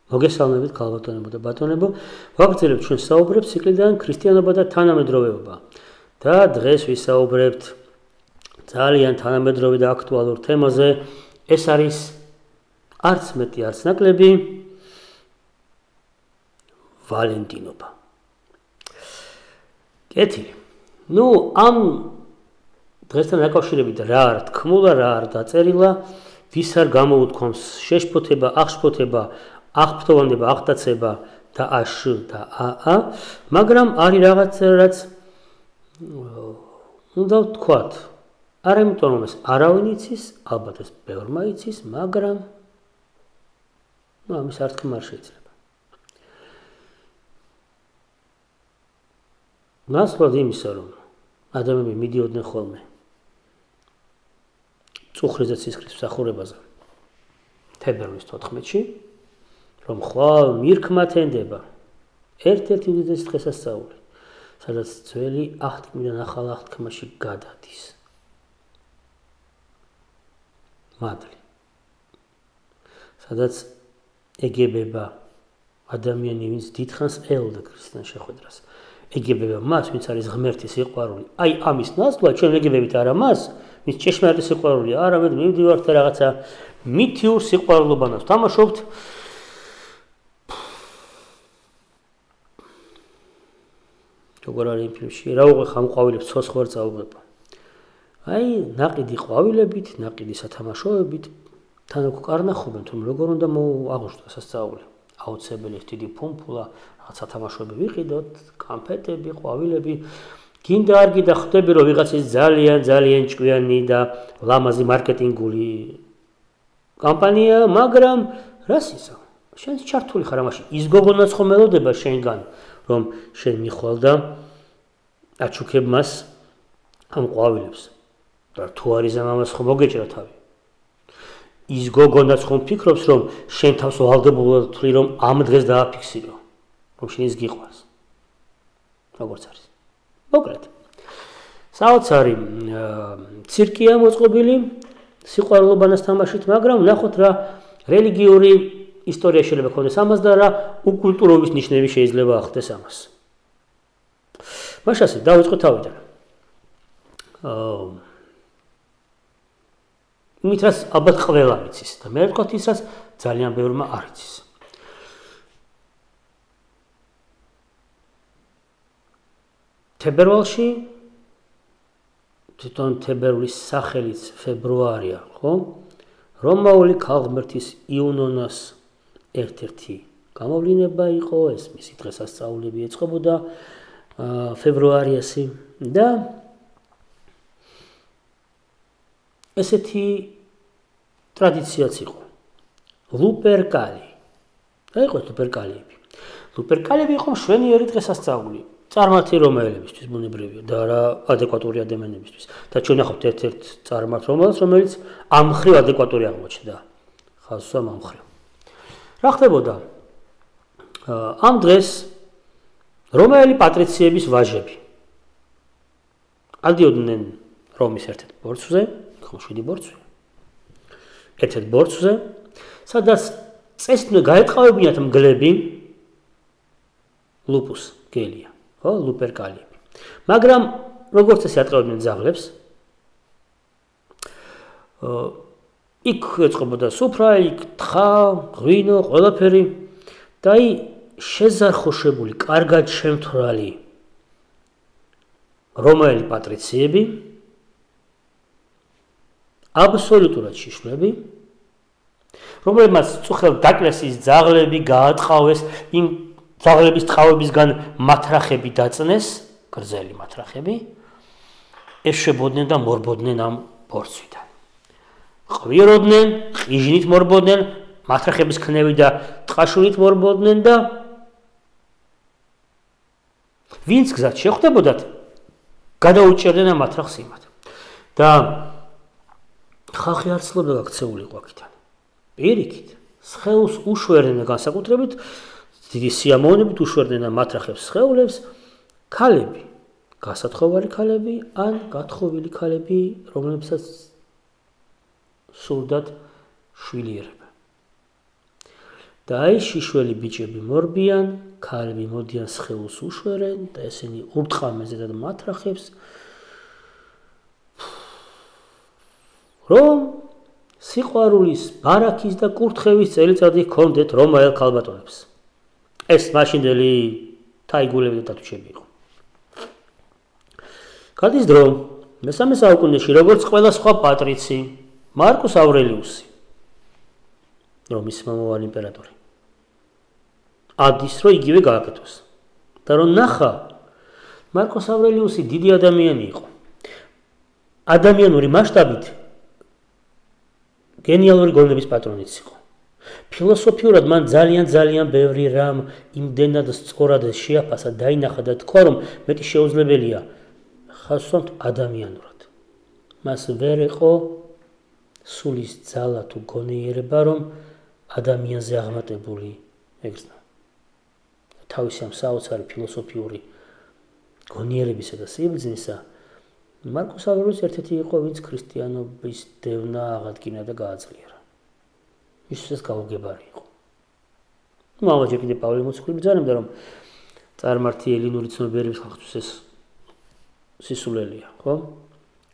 მოგესალმებით ქალბატონებო და ბატონებო, ვაგრძელებთ ჩვენ საუბრებს ციკლიდან ქრისტიანობა და თანამედროვეობა. და დღეს ვისაუბრებთ ძალიან თანამედროვე და აქტუალურ თემაზე. ეს არის არც მეტი, არც ნაკლები ვალენტინობა. კეთილი. ამ დღესთან დაკავშირებით რა არ თქმულა, რა არ დაწერილა, ვის არ გამოუთქვამს შეშფოთება, აღშფოთება, აღფრთოვანება, აღტაცება და აშ და აა, მაგრამ არის რაღაც რაც უნდა ვთქვათ, არა იმიტომ რომ ეს არავინ იცის, ალბათ ეს ბევრმა იცის, მაგრამ ამის არ თქმა არ შეიძლება. ნაცვლად იმისა, რომ ადამიანები მიდიოდნენ ხოლმე წუხრის და ცისკრის მსახურებაზე თებერვლის 14-ში, რომ ხვალ მირქმად ენდება ერთ-ერთი უდიდესი დღესასწაული, სადაც ძველი აღთქმიდან ახალ აღთქმაში გადადის. მადლი. სადაც ეგებება ადამიანი, ვინც დიდხანს ელოდა ქრისტიან შეხვედრას. ეგებება მას, ვინც არის ღმერთი სიყვარული. აი ამის ნაცვლად ჩვენ ეგებებით არა მას, ვინც ჭეშმარიტი სიყვარულია, არამედ მივდივართ რაღაცა მითიურ სიყვარულობანას. თამაშობთ როგორ არის იმ ფილმში, რა უყვე ხამ ყვავილებს ცოცხლად წაუღება. აი ნაყიდი ყვავილებით, ნაყიდი სათამაშოებით, თან უკარნახობენ, თუ როგორ უნდა აღუშვას სასწაული. აუცილებელი დიდი ფუმფულა, რაღაც სათამაშოები ვიყიდოთ, კამფეტები, ყვავილები. გინდა არ გინდა ხვდები, რომ ვიღაცის ძალიან ჭკვიანი და ლამაზი მარკეტინგული კამპანია, მაგრამ რას ისა? შენ ჩართული ხარ ამაში. ის გოგონაც ხომ ელოდება შენგან, რომ შენ მიხვალ და აჩუქებ მას ამ ყვავილებს. და თუ არის ამას ხომ მოგეჭრა თავი. ის გოგონაც ხომ ფიქრობს, რომ შენ თავს ვალდებულად თვლი, რომ ამ დღეს დააფიქსირო, რომ შენ ის გიყვარს. როგორც არის. მოკლედ. საოცარი ცირკია მოწყობილი სიყვარულობანას თამაშით, მაგრამ ნახოთ რა რელიგიური ისტორია შეიძლება ქონდეს ამას და რა უკულტურობის ნიშნები შეიძლება ახდეს ამას. მაშასე დავიწყოთ თავიდან. იმით რაც ალბათ ყველა იცის და მე ვთქვათ ის რაც ძალიან ბევრმა არ იცის. თებერვალში თვითონ თებერვლის სახელიც ფებრუარია, ხო? რომაული ქალღმერთის იუნონას ერთ-ერთი გამოვლინება იყო, ეს მისი დღესასწაულები ეწყობოდა ფებრუარიასი და ესეთი ტრადიციაც იყო. ლუპერკალი. რა იყო ლუპერკალიები? ლუპერკალიები იყო მშვენიერი დღესასწაული. წარმართი რომაელებისთვის ბუნებრივია და რა ადეკვატური ადამიანებისთვის. და ჩვენ ნახავთ ერთ-ერთ წარმართ რომელიც ამ მხრივ ადეკვატური აღმოჩნდა. ხაზსა ამ მხრივ. რა ხდებოდა? ამ დღეს რომაელი პატრიციების ვაჟები ადიოდნენ რომის ერთ-ერთ ბორცვზე, შვიდი ბორცვი. ერთ-ერთ ბორცვზე, სადაც წესდნე გაეტყავებინათ მგლები ლუპუს გელია, ხო, ლუპერკალიები. მაგრამ როგორც ეს ატყავდნენ ძაღლებს, იქ ეწყობოდა სუფრა, იქ თხა, ღვინო, ყველაფერი და აი შეზარხოშებული, კარგად შემთვრალი რომაელი პატრიციები აბსოლუტურად შიშვლები, რომლებმაც წუხელ დაკლეს ის ძაღლები, გაატყავეს, იმ ძაღლების ტყავებისგან მათრახები დაწნეს, გრძელი მათრახები, ეშვებოდნენ და მორბოდნენ ამ ბორცვიდან. ყვიროდნენ, ყიჟინით მორბოდნენ, მათრახების ქნევი და ტყაშუნით მორბოდნენ და ვინც გზად შეხვდებოდათ, გადაუჭერდნენ ამ მათრახს იმათ. და ხალხი არ ცდილობდა გაქცეული იყო აქედან. პირიქით, სხეულს უშვერდნენ განსაკუთრებით, დიდი სიამოვნებით უშვერდნენ ამ მათრახებს სხეულებს, ქალები, გასათხოვარი ქალები ან გათხოვილი ქალები, რომლებსაც სურდათ შვილიერება. და აი შიშველი ბიჭები მორბიან, ქალები მოდიან სხეულს უშვერენ და ესენი ურტყამეს ზედად მათრახებს, რომ სიყვარულის, ბარაქის და კურთხევის წელიწადი ჰქონდეთ რომაელ ქალბატონებს. ეს მაშინდელი თაიგულები და დათუჩები იყო. გადის დრო, მესამე საუკუნეში, როგორც ყველა სხვა პატრიცი, მარკუს ავრელიუსი, რომის მომავალი იმპერატორი, ადის, რომ იგივე გააკეთოს. და რომ ნახა, მარკუს ავრელიუსი დიდი ადამიანი იყო. ადამიანური მასშტაბით გენიალური გონების პატრონიც იყო. ფილოსოფიურად მან ძალიან ბევრი რამ იმდენად სწორად შეაფასა, დაინახა და თქვა, რომ მეტი შეუძლებელია ხასვამთ ადამიანურად. მას ვერ იყო სულის ძალა თუ გონიერება, რომ ადამიანზე აღმატებული ეგზნა. თავისი ამ საოცარი ფილოსოფიური გონიერებისა და სიბრძნისა მარკუს ავრელიუსი ერთ-ერთი იყო, ვინც ქრისტიანობის დევნა აღადგინა და გააძლიერა. ისუს გაუგებარი იყო. ამაჟე კიდე პავლე მოციქული ბრძანებდა, რომ წარმართი ელინური ცნობიერების ხალხთვის ეს სისულელია, ხო?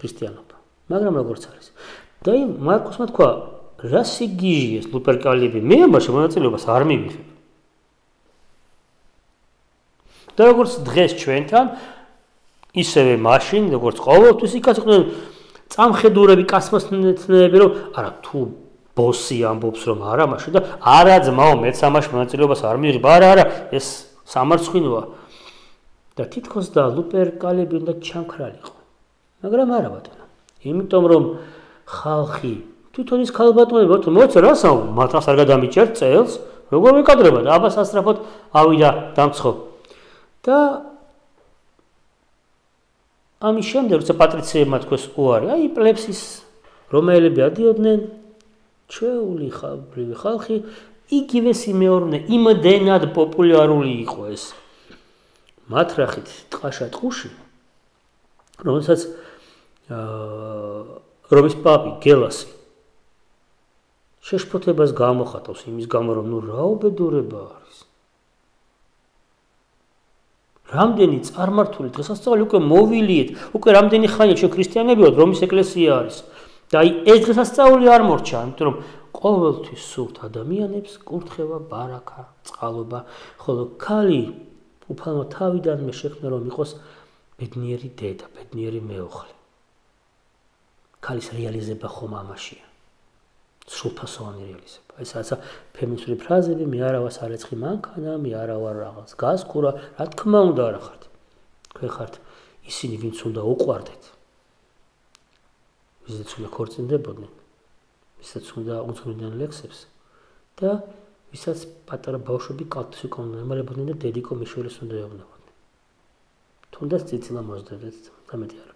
ქრისტიანობა. მაგრამ როგორც არის. და მარკუსმა თქვა, რა სიგიჟია ეს ლუპერკალები, მე ამაში მონაწილეობას არ მივიღებ. და როგორც დღეს ჩვენთან, ისევე მაშინ, როგორც ყოველთვის იქაც იყვნენ წამხედურები, კასმოსნეები, რომ არა თუ ბოსი ამბობს, რომ არა მაშინ და არა ძმაო, მეც ამაში მონაწილეობას არ მივიღებ, არა, ეს სამარცხვინოა. და თითქოს და ლუპერკალები უნდა ჩამქრალიყო. მაგრამ არა ბატონო. იმიტომ რომ ხალხი თვითონ ის ქალბატონები მოცა რა საუბარ, მათაც არ გადამიჭერთ წელს, როგორ ვეკადრება და აბა სასწრაფოდ ავიდა დამცხო. და ამის შემდეგ როცა პატრიციებმა თქვეს უარი, აი პლებსის რომაელები ადიოდნენ, ჩვეული ხალხი იგივე სიმეორნე, იმდენად პოპულარული იყო ეს მათრახით ტყაშა ტყუში, რომელსაც რომის პაპი გელასი შეშფოთებას გამოხატავს იმის გამო, რომ ნუ რა უბედურება არის. რამდენი წარმართული დღესასწაული უკვე მოვილიეთ, უკვე რამდენი ხანია ჩვენ ქრისტიანები ვართ, რომის ეკლესია არის. და აი ეს დღესასწაული არ მორჩა, იმიტომ რომ ყოველთვის სურთ ადამიანებს კურთხევა, ბარაქა, წყალობა, ხოლო ქალი უფალმა თავიდანვე შექმნა, რომ იყოს ბედნიერი დედა, ბედნიერი მეუღლე. ქალის რეალიზება ხომ ამაშია. სრულფასოვანი რეალიზება. ეს რაცა ფემინისტური ფრაზები, მე არავას არ ეცხი მანქანა, მე არა ვარ რაღაც გასკურა, რა თქმა უნდა არა ხართ. თქვენ ხართ ისინი, ვინც უნდა უყვარდეთ. ვისაც უნდა ქორწინდებოდნენ, ვისაც უნდა უძღვნიდნენ ლექსებს და ვისაც პატარა ბავშვები კალთის უკან ემალებოდნენ და დედიკო მიშველის უნდა ეუბნებოდნენ. თუნდაც წიწილა მოძდებდეთ და მეტი არაფერი.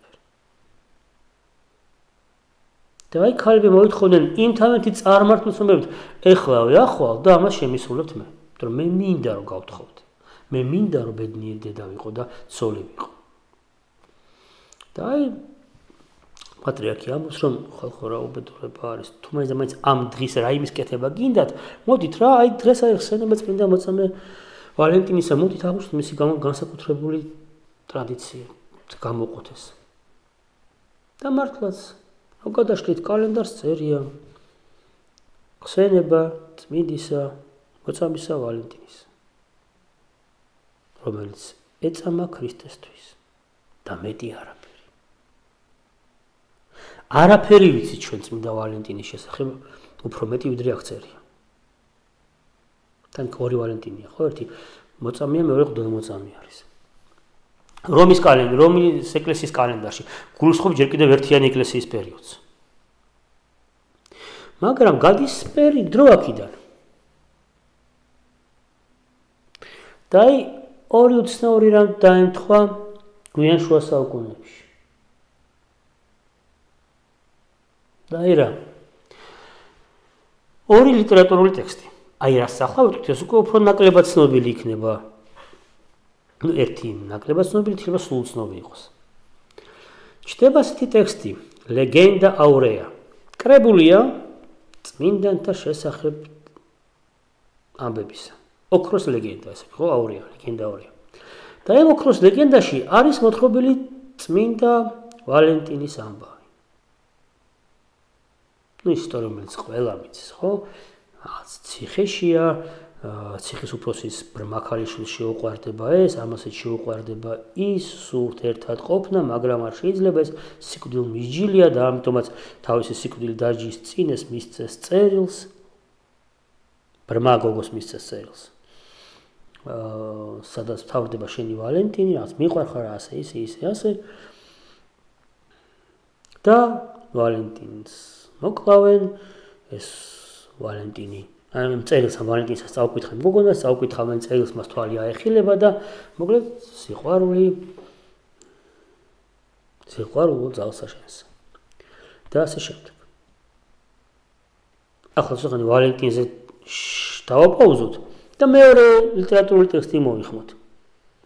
და აი ქალები მოითხოვდნენ იმ თავენთი წარმართულ ცნობებით, ეხლავე ახვალ და ამას შემისრულებთ მე. რომ მე მინდა რომ გავთხოვთ. მე მინდა რომ ბედნიერი დედა ვიყო და ცოლი ვიყო. და აი პატრიარქი ამბობს, რომ ხალხო რა უბედურება არის, თუ მაინც და მაინც ამ დღის რაიმის კეთება გინდათ, მოდით რა, აი დღეს არის ხსენება წმინდა მოწამე ვალენტინისა, მოდით აღვნიშნოთ მისი განსაკუთრებული ტრადიცია გამოყვოთ ეს. და მართლაც გადაშლით კალენდარს წერია ხსენება წმინდისა მოწამისა ვალენტინისა, რომელიც ეწამა ქრისტესთვის და მეტი არაფერი. არაფერი ვიცი ჩვენ წმინდა ვალენტინის შესახებ, უფრო მეტი ვიდრე აქ წერია. თან ორი ვალენტინია, ხო, ერთი მოწამეა, მეორე მღვდელმოწამე არის. რომის ეკლესიის კალენდარში გულისხმობ ჯერ კიდევ ერთიანი ეკლესიის პერიოდს. მაგრამ გადის სპერი დრო აქედან. და აი ორი უცნაური რამ დაემთხვა გვიან შუა საუკუნეებში. და აი რა. ორი ლიტერატურული ტექსტი. აი რა სახავთ, ეს უკვე უფრო ნაკლებად ცნობილი იქნება. ერთი ნაკლებად ცნობილი, შეიძლება სულ ცნობილი იყოს. ჩნდება ასეთი ტექსტი, ლეგენდა აურეა. კრებულია წმინდანთა შესახებ ამბებისა. ოქროს ლეგენდა, ესე ხო, აურია, ლეგენდა აურია. და ამ ოქროს ლეგენდაში არის მოთხრობილი წმინდა ვალენტინის ამბავი. ისტორია, რომელიც ყველა მიცის, ხო? ციხეშია, ციხის უფროსის ბრმა ქალიშვილს შეუყვარდება ეს, ამასაც შეუყვარდება ის, სურთ ერთად ყოფნა, მაგრამ არ შეიძლება ეს სიკვდილ მისჯილია და ამიტომაც თავისი სიკვდილი დაჯის წინ ეს მისცეს წერილს. ბრმა გოგოს მისცეს წერილს. სადაც თავდება შენი ვალენტინი, რაც მიყვარხარ ასე, ასე. და ვალენტინს მოკლავენ, ეს ვალენტინი ამ წერილს ამ ვალენტინსაც წაუკითხავენ გოგონას, წაუკითხავენ წერილს, მას თვალი აეხილება და მოკლედ სიყვარული ძალსაშენს. და ასე შემდეგ. ახლა ცოტა ვალენტინზე დავაპაუზოთ და მეორე ლიტერატურული ტექსტი მოვიხმოთ.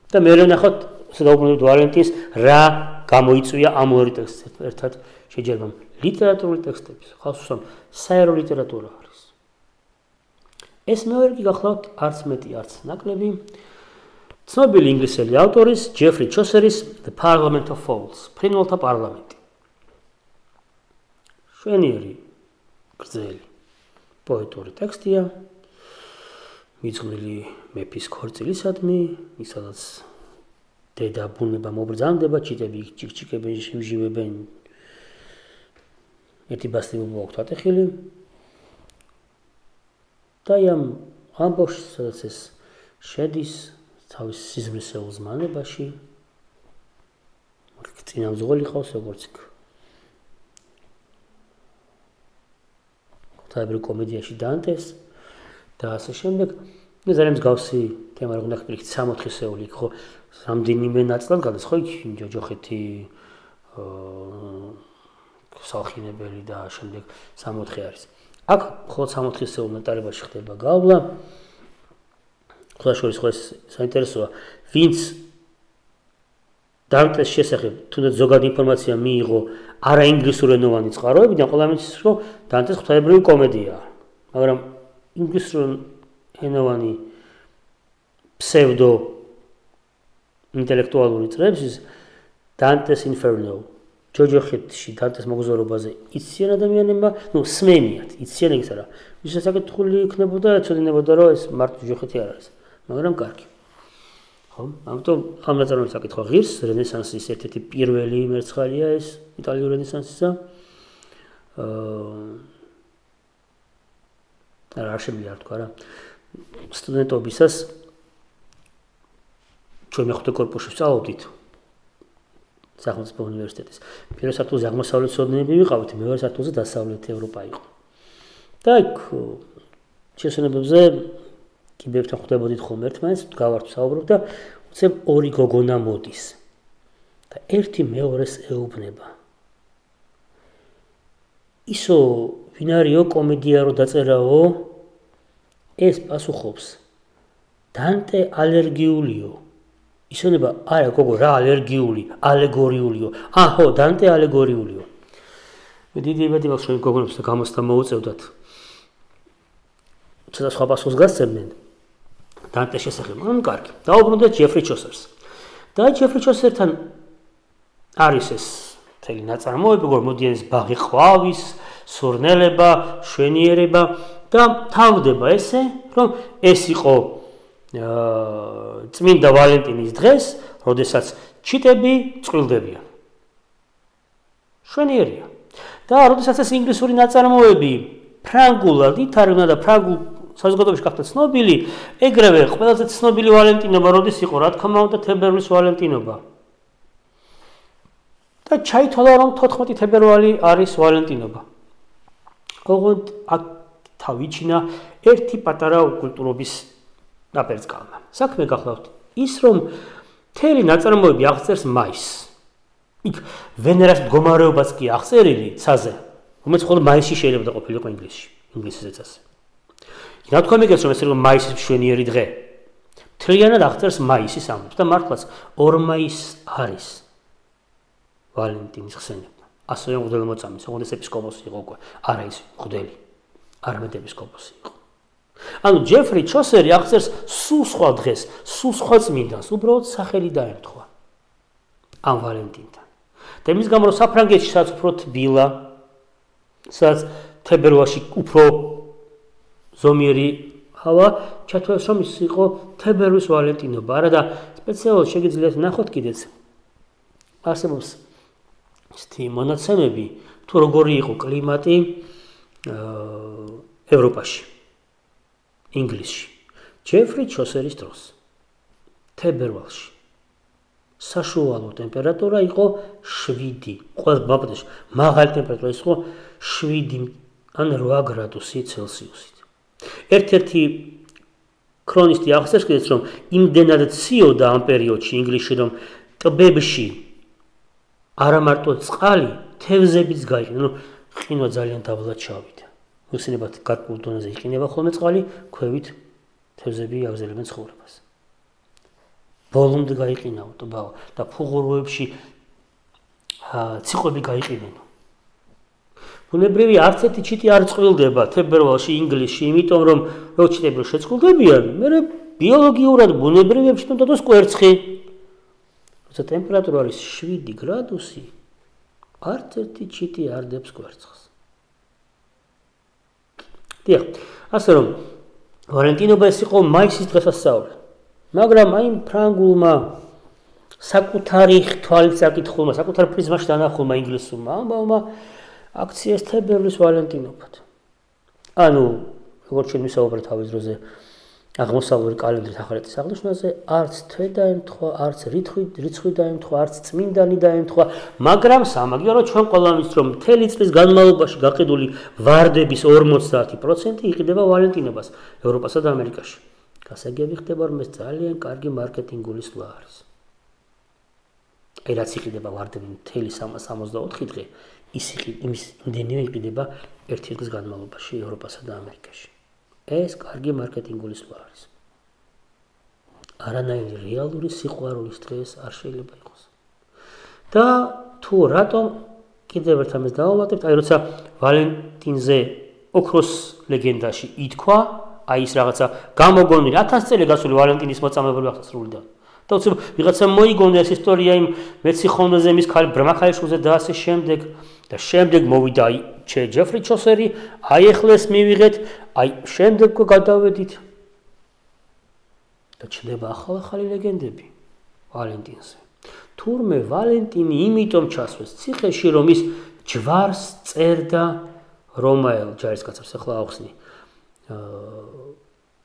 და მე ვნახოთ, დავუბრუნდეთ ვალენტინს, რა გამოიწვია ამ ორი ტექსტს ერთად შეჯერბამ. ლიტერატურული ტექსტების, ხალხს უსვამ საერო ლიტერატურა არის. ეს მეორე კი გახლავთ არც მეტი, არც ნაკლები. ცნობილი ინგლისელი ავტორის ჯეფრი ჩოსერის The Parliament of Fools, ფრინველთა პარლამენტი. შვენიერი, გრძელი, პოეტური ტექსტია. მიძღვნილი მეფის ქორწილისადმი, სადაც დედა ბუნება მობრძანდება, ჩიტები ჩიკჩიკებენ, შიმჟივებენ. ერთი ბასტივობა აქვს ატეხილი. და ამ ამბავში, სადაც ეს შედის თავის სიზმრისეულ ზმანებაში, წინამძღოლი ყავს, როგორც იქ. ღვთაებრივ კომედიაში დანტეს და ასე შემდეგ. ძალიან მსგავსი თემა რა გქონდა პირიქით 64-ეული იქ ხო რამდენიმე ნაწილად გადის ხო იქ ჯოჯოხეთი სახინებელი და შემდეგ 64 არის. აქ მხოლოდ 64-ეულ ნეტარებაში ხდება გავლა. ხლაშორის ხო ეს საინტერესოა, ვინც დანტეს შესახებ თუნდაც ზოგადი ინფორმაცია მიიღო არაინგლისურენოვანი წყაროებიდან, ყველა მის რომ დანტეს ღვთაებრივი კომედიაა. მაგრამ ინგლისურენოვანი ფსევდო ინტელექტუალური წრეების დანტეს ინფერნო ჯოჯოხეთში დანტეს მოგზაურობაზე იციან ადამიანებმა, სმენიათ, იციან ეგეც არა. ვისაც საკითხული იქნებოდა, ეცოდინებოდა, რომ ეს მარტო ჯოჯოხეთი არ არის. მაგრამ კარგი. ხო, ამიტომ ამ ნაწარმოების საკითხვა ღირს, რენესანსის ერთ-ერთი პირველი მერცხალია ეს იტალიური რენესანსისა. არ შემიძლია თქვა რა. სტუდენტობისას ჩვენ მეხუთე კორპუსში ვსწავლობდით სახელმწიფო უნივერსიტეტის. პირველ სართულზე აღმოსავლეთ ცოდნები ვიყავით, მეორე სართულზე დასავლეთ ევროპა იყო. და იქ შესაძლებელზე კიბებთან ხვდებოდით ხოლმე ერთმანეთს, გავართ ვსაუბრობ და უცებ ორი გოგონა მოდის. და ერთი მეორეს ეუბნება. ისო ვინ არისო კომედია რო დაწერაო? ეს პასუხობს. დანტე ალერგიულიო. ისონება, არა გოგო, რა ალერგიული, ალეგორიულიო. აჰო, დანტე ალეგორიულიო. მე დიდი იმედი მაქვს, რომ გოგონებს გამოსთა მოუწევდათ. ცოტა სხვა პასუხს გასცემდნენ. დანტეს შესახებ. კარგი. დაუბრუნდეთ ჯეფრი ჩოსერს. და ჯეფრი ჩოსერთან არის ეს მთელი ნაწარმოები, მოდიან ეს ბაღი ყვავის, სურნელება, შვენიერება და თავდება ესე, რომ ეს იყო წმინდა ვალენტინის დღეს, როდესაც ჩიტები წყვილდებიან. შვენიერია. და როდესაც ეს ინგლისური ნაწარმოები ფრანგულად ითარგმნა და ფრანგულ საზოგადოებაში გახდა ცნობილი, ეგრევე ყველაზე ცნობილი ვალენტინობა როდის იყო, რა თქმა უნდა, თებერვლის ვალენტინობა. და ჩაითვალა, რომ 14 თებერვალი არის ვალენტინობა. ოღონდ აქ თავიჩინა ერთი პატარა კულტურობის დაპერწკალმა. საქმე გახლავთ ის, რომ მთელი ნაწარმოები აღწერს მაისს. იქ ვენერას მდგომარეობაც კი აღწერილი ცაზე, რომელიც მხოლოდ მაისში შეიძლება ყოფილიყო ინგლისისეც ასე. რა თქმა მიგეს, რომ ეს იყო მაისის მშვენიერი დღე. მთლიანად აღწერს მაისის ამბებს და მართლაც 2 მაისს არის ვალენტინის ხსენება. ასევე მღვდელმოწამის, ოღონდ ეს ეპისკოპოსი იყო უკვე, არა ის მღვდელი, არამედ ეპისკოპოსი იყო. ანუ ჯეფრი ჩოსერი აღწერს სულ სხვა დღეს, სულ სხვა წმინდანს, უბრალოდ სახელი დაემთხვა ამ ვალენტინთან. და იმის გამო რომ საფრანგეთში სადაც უფრო თბილა, სადაც თებერვალში უფრო ზომიერი ჰავა, ჩათვალეს რომ ის იყო თებერვლის ვალენტინობა, არა და სპეციალურად შეგიძლიათ ნახოთ კიდეც. არსებობს ისეთი მონაცემები, თუ როგორი იყო კლიმატი ევროპაში, ინგლისში. ჯეფრი ჩოსერის დროს, თებერვალში. საშუალო ტემპერატურა იყო 7, ყველა ბაბადაში მაღალი ტემპერატურა იყო 7 ან 8 გრადუსი ცელსიუსით. ერთ-ერთი ქრონისტი აღწერს კიდეც რომ იმდენად ციოდა ამ პერიოდში ინგლისში რომ ტბებში არა მარტო წყალი, თევზებიც გაიყინა, ну ყინვა ძალიან დაბლად ჩავიდა. უსინებად გარკვეულ დონეზე იყინება ხოლმე წყალი, ქვევით თევზები აგზელებენ ცხოვრებას. ბოლომდე გაიყინაო ტბა და ფუღუროებში ციყვები გაიყინენ. ბუნებრივი არც ერთი ჩიტი არ წყვილდება თებერვალში ინგლისში, იმიტომ რომ რო ჩიტები შეწყვილდებიან, მერე ბიოლოგიურად ბუნებრივებში უნდა დოს კვერცხი. როცა ტემპერატურა არის 7 გრადუსი, არც ერთი ჩიტი არ დებს კვერცხს. დიახ, ასე რომ ვალენტინობა ეს იყო მაისის დღესასწაული. მაგრამ აი ფრანგულმა საკუთარი თვალით საკითხულმა, საკუთარ პრიზმაში დანახულმა ინგლისურმა ამბავმა აქციეს თებერვლის ვალენტინობად. ანუ, როგორც ჩვენ ვისაუბრეთ თავის დროზე აღმოსავლური კალენდრის ახალეთის აღნიშვნაზე, არც თვე დაემთხვა, არც რიცხვი დაემთხვა, არც წმინდანი დაემთხვა, მაგრამ სამაგიეროდ ჩვენ ყველამ ვიცით, რომ მთელი წლის განმავლობაში გაყიდული ვარდების 50% იყიდება ვალენტინობას ევროპასა და ამერიკაში. გასაგები ხდება, რომ ეს ძალიან კარგი მარკეტინგული სვლა არის. აი რაც იყიდება ვარდები მთელი 364 დღე, იმის იმდენივე იყიდება ერთი დღის განმავლობაში ევროპასა და ამერიკაში. ეს კარგი მარკეტინგული სვლა არის. არანაირი რეალური სიყვარულის დღეს არ შეიძლება იყოს. და თუ რატომ კიდევ ერთ ამას დავამატებთ, აი როცა ვალენტინზე ოქროს ლეგენდაში ითქვა, აი ის რაღაცა გამოგონილი 1000 წელი გასული ვალენტინის მოწამებელი აღსრულდა. და უცებ ვიღაცა მოიგონა ეს ისტორია იმ მეცი ხონეზე მის ბრმა ქალიშვილზე და ასე შემდეგ და შემდეგ მოვიდა აი ჯეფრი ჩოსერი, აი ეხლეს მივიღეთ, აი შემდეგ გადავედით და ჩნდება ახალი ლეგენდები ვალენტინზე. თურმე ვალენტინი იმიტომ ჩასვეს ციხეში, რომ ის ჯვარს წერდა რომაელ ჯარისკაცებს, ახლა ახსნი.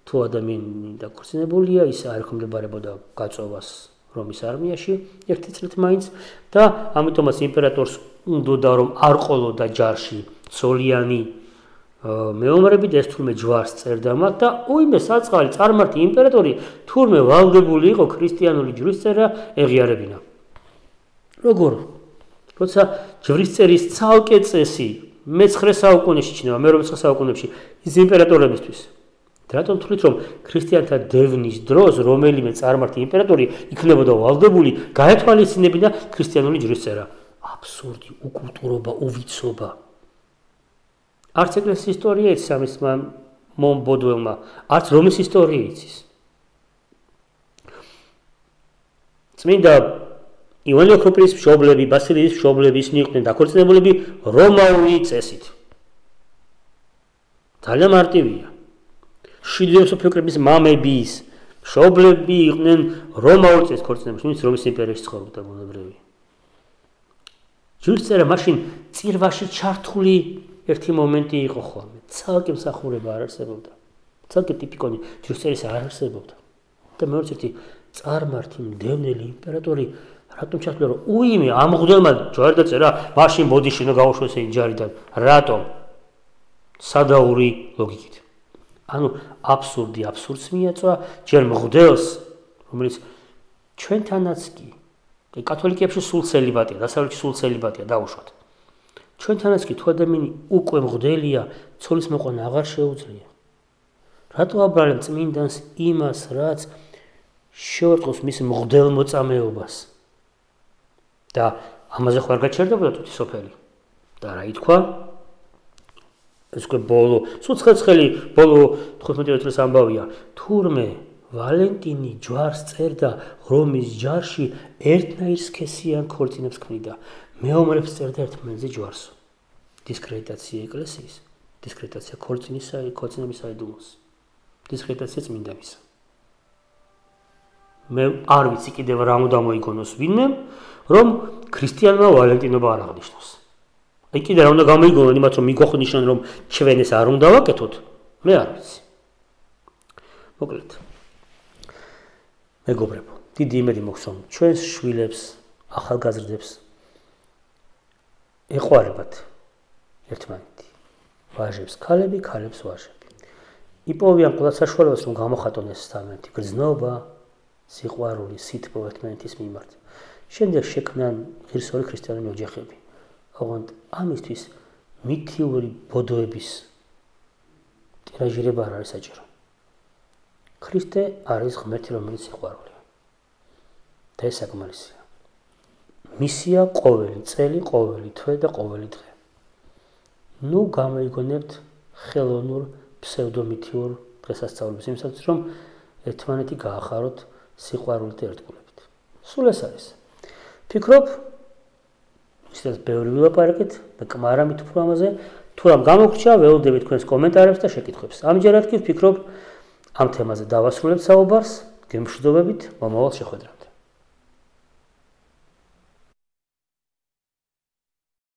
თუ ადამიანი დაქორწინებულია, ის არ ეხმდებარებოდა გაწოვას რომის არმიაში ერთი წლით მაინც და ამიტომაც იმპერატორს უნდოდა რომ არ ყოლოდა ჯარში ცოლიანი მეომრები და ეს თურმე ჯვარს წერდა მათ და უიმე საწყალი წარმართი იმპერატორი თურმე ვალდებული იყო ქრისტიანული ჯვრისწერა ეღიარებინა. როგორ? როცა ჯვრისწერის ცალკე წესი მე-9 საუკუნეში ჩნდება, მე-12 საუკუნეში ის იმპერატორებისთვის. რატომ თვლით რომ ქრისტიანთა დევნის დროს რომელიმე წარმართი იმპერატორი იქნებოდა ვალდებული, გაეთვალისწინებინა ქრისტიანული ჯვრისწერა? აბსურდი, უკულტურობა, უვიცობა. არც ეკლესიის ისტორია იცის ამის მომ ბოდველმა, არც რომის ისტორია იცის. წმინდა ივანე ოქროპირის მშობლები, ბასილის მშობლები ისინი იყვნენ დაქორწინებულები რომაული წესით. ძალიან მარტივია. შვიდი სოფიოკრების მამების მშობლები იყვნენ რომაული წესით ქორწინებულები, ვინც რომის იმპერიაში ცხოვრობდა ბუნებრივი. ჯვრისწერა მაშინ წირვაში ჩართული ერთი მომენტი იყო ხოლმე. ცალკე მსახურება არ არსებობდა. ცალკე ტიპიკონი ჯვრისწერის არ არსებობდა. და მეორე ერთი წარმართი მდევნელი იმპერატორი რატომ ჩართულა რომ უიმე ამ მღვდელმა ჯვარი დაწერა, მაშინ ბოდიში უნდა გაუშვეს ეს ჯარიდან. რატომ? სადაური ლოგიკით. ანუ აბსურდი აბსურდს მიაწვა ჯერ მღვდელს, რომელიც ჩვენთანაც კი კათოლიკეებში სულ ცელიბატია, დასავლეთში სულ ცელიბატია დაუშვათ. ჩვენთანაც კი თუ ადამიანი უკვე მღვდელია, ცოლის მოყვანა აღარ შეუძლია. რატო აბრალემ წმინდანს იმას, რაც შეუწყოს მის მღვდელმოწამეობას? და ამაზე ხო არ გაჩერდებოდა თვითი სოფელი. და რა ითქვა? ეს უკვე ბოლო, სულ ცხელი ბოლო 15 წლის ამბავია. თურმე ვალენტინი ჯვარს წერდა რომის ჯარში ერთნაირ სქესიან ქორწინებს ქმნიდა. მეომრებს წერდა ერთმანეთზე ჯვარს. დისკრედიტაცია ეკლესიის, დისკრედიტაცია ქორწინების საიდუმლოს. დისკრედიტაცია წმინდანისა. მე არ ვიცი კიდევ რა უნდა მოიგონოს ვინმე, რომ ქრისტიანმა ვალენტინობა არ აღნიშნოს. აი კიდე რა უნდა გამოიგონოს იმათ რომ მიგვახვნიშნან რომ ჩვენ ეს არ უნდა ვაკეთოთ, მე არ ვიცი. მოკლედ. მეგობრებო, დიდი იმედი მოგცემ ჩვენს შვილებს, ახალგაზრდებს ეყვარებათ ერთმანეთი. ვაჟებს ქალები, ქალებს ვაჟები. იპოვიან ყველა საშუალებას რომ გამოხატონ ეს სამეთი გრძნობა, სიყვარული, სითბო ერთმანეთის მიმართ. შემდეგ შექმნან ღირსეული ქრისტიანული ოჯახები. ოღონდ ამისთვის მითიური ბოდოების ტირაჟირება არ არის საჭირო. ქრისტე არის ღმერთი, რომელიც სიყვარულია. და ეს საკმარისია. მისია ყოველი წელი, ყოველი თვე და ყოველი დღე. ნუ გამოიგონებთ ხელოვნურ ფსევდომითიურ დღესასწაულებს იმისათვის, რომ ერთმანეთი გაახაროთ სიყვარულით და ერთგულებით. სულ ეს არის. ფიქრობ, ისედაც ბევრი ვილაპარაკეთ, მეკმარა მით უფრო ამაზე, თუ რამ გამოგრჩა, ველოდებით თქვენს კომენტარებს და შეკითხვებს. ამჯერად კი ვფიქრობ, ამ თემაზე დავასრულებთ საუბარს, გემშვიდობებით, მომავალ შეხვედრამდე.